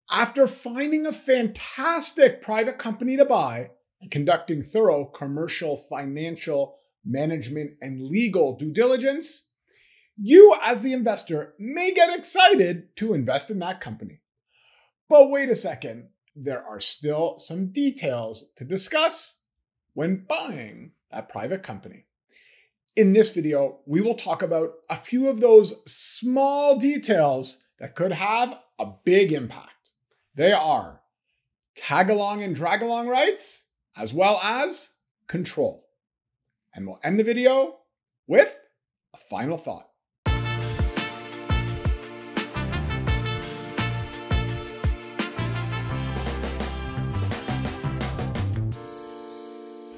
After finding a fantastic private company to buy and conducting thorough commercial, financial, management, and legal due diligence, you as the investor may get excited to invest in that company. But wait a second, there are still some details to discuss when buying that private company. In this video, we will talk about a few of those small details that could have a big impact. They are tag-along and drag-along rights, as well as control. And we'll end the video with a final thought.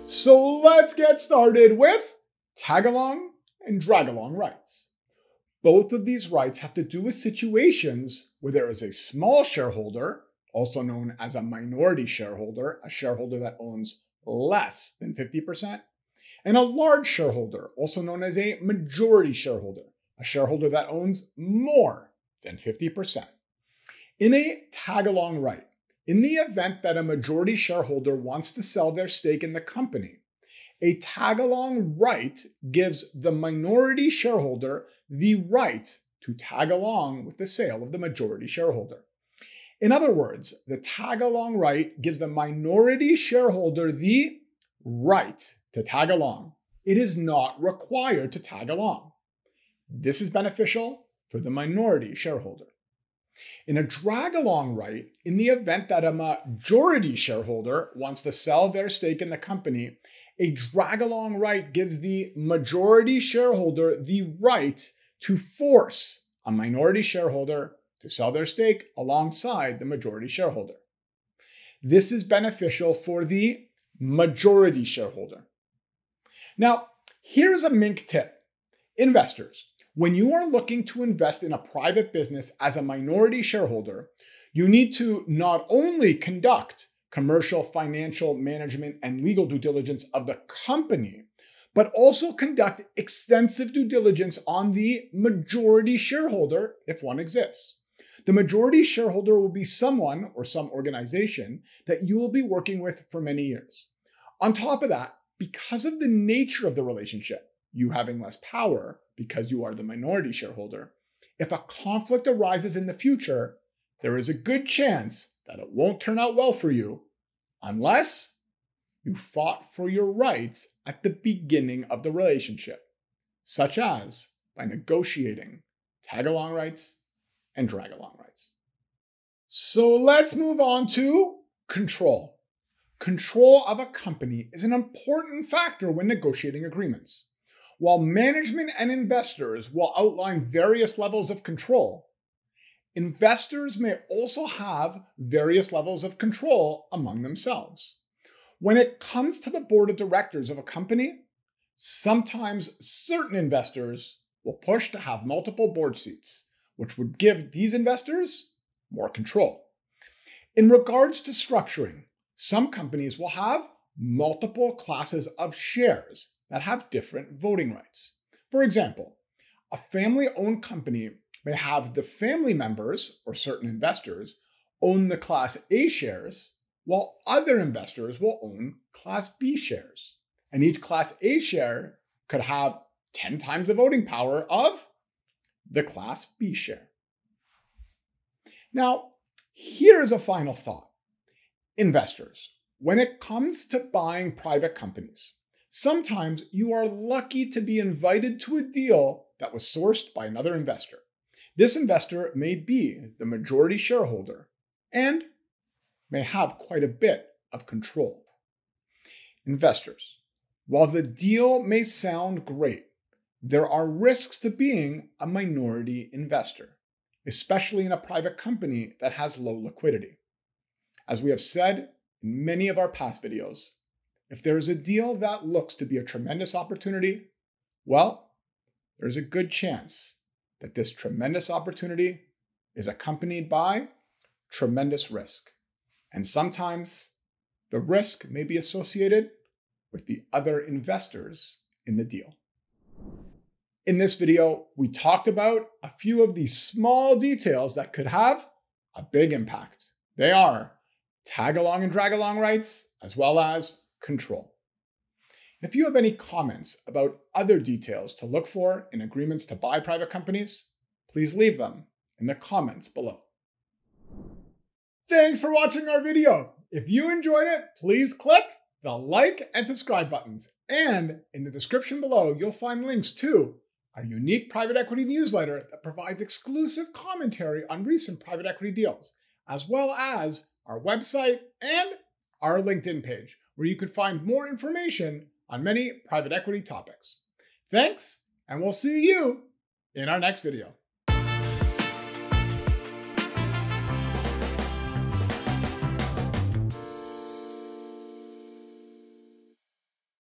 So let's get started with tag-along and drag-along rights. Both of these rights have to do with situations where there is a small shareholder, also known as a minority shareholder, a shareholder that owns less than 50%, and a large shareholder, also known as a majority shareholder, a shareholder that owns more than 50%. In a tag-along right, in the event that a majority shareholder wants to sell their stake in the company, a tag-along right gives the minority shareholder the right to tag along with the sale of the majority shareholder. In other words, the tag-along right gives the minority shareholder the right to tag along. It is not required to tag along. This is beneficial for the minority shareholder. In a drag-along right, in the event that a majority shareholder wants to sell their stake in the company, a drag-along right gives the majority shareholder the right to force a minority shareholder to sell their stake alongside the majority shareholder. This is beneficial for the majority shareholder. Now, here's a Mink tip. Investors, when you are looking to invest in a private business as a minority shareholder, you need to not only conduct commercial, financial, management, and legal due diligence of the company, but also conduct extensive due diligence on the majority shareholder if one exists. The majority shareholder will be someone or some organization that you will be working with for many years. On top of that, because of the nature of the relationship, you having less power because you are the minority shareholder, if a conflict arises in the future, there is a good chance that it won't turn out well for you unless you fought for your rights at the beginning of the relationship, such as by negotiating tag-along rights and drag-along rights. So let's move on to control. Control of a company is an important factor when negotiating agreements. While management and investors will outline various levels of control, investors may also have various levels of control among themselves. When it comes to the board of directors of a company, sometimes certain investors will push to have multiple board seats, which would give these investors more control. In regards to structuring, some companies will have multiple classes of shares that have different voting rights. For example, a family-owned company may have the family members or certain investors own the Class A shares, while other investors will own Class B shares. And each Class A share could have 10 times the voting power of the Class B share. Now, here's a final thought. Investors, when it comes to buying private companies, sometimes you are lucky to be invited to a deal that was sourced by another investor. This investor may be the majority shareholder and may have quite a bit of control. Investors, while the deal may sound great, there are risks to being a minority investor, especially in a private company that has low liquidity. As we have said in many of our past videos, if there is a deal that looks to be a tremendous opportunity, well, there's a good chance that this tremendous opportunity is accompanied by tremendous risk. And sometimes the risk may be associated with the other investors in the deal. In this video, we talked about a few of these small details that could have a big impact. They are tag-along and drag-along rights, as well as control. If you have any comments about other details to look for in agreements to buy private companies, please leave them in the comments below. Thanks for watching our video. If you enjoyed it, please click the like and subscribe buttons. And in the description below, you'll find links to our unique private equity newsletter that provides exclusive commentary on recent private equity deals, as well as our website and our LinkedIn page, where you can find more information on many private equity topics. Thanks, and we'll see you in our next video.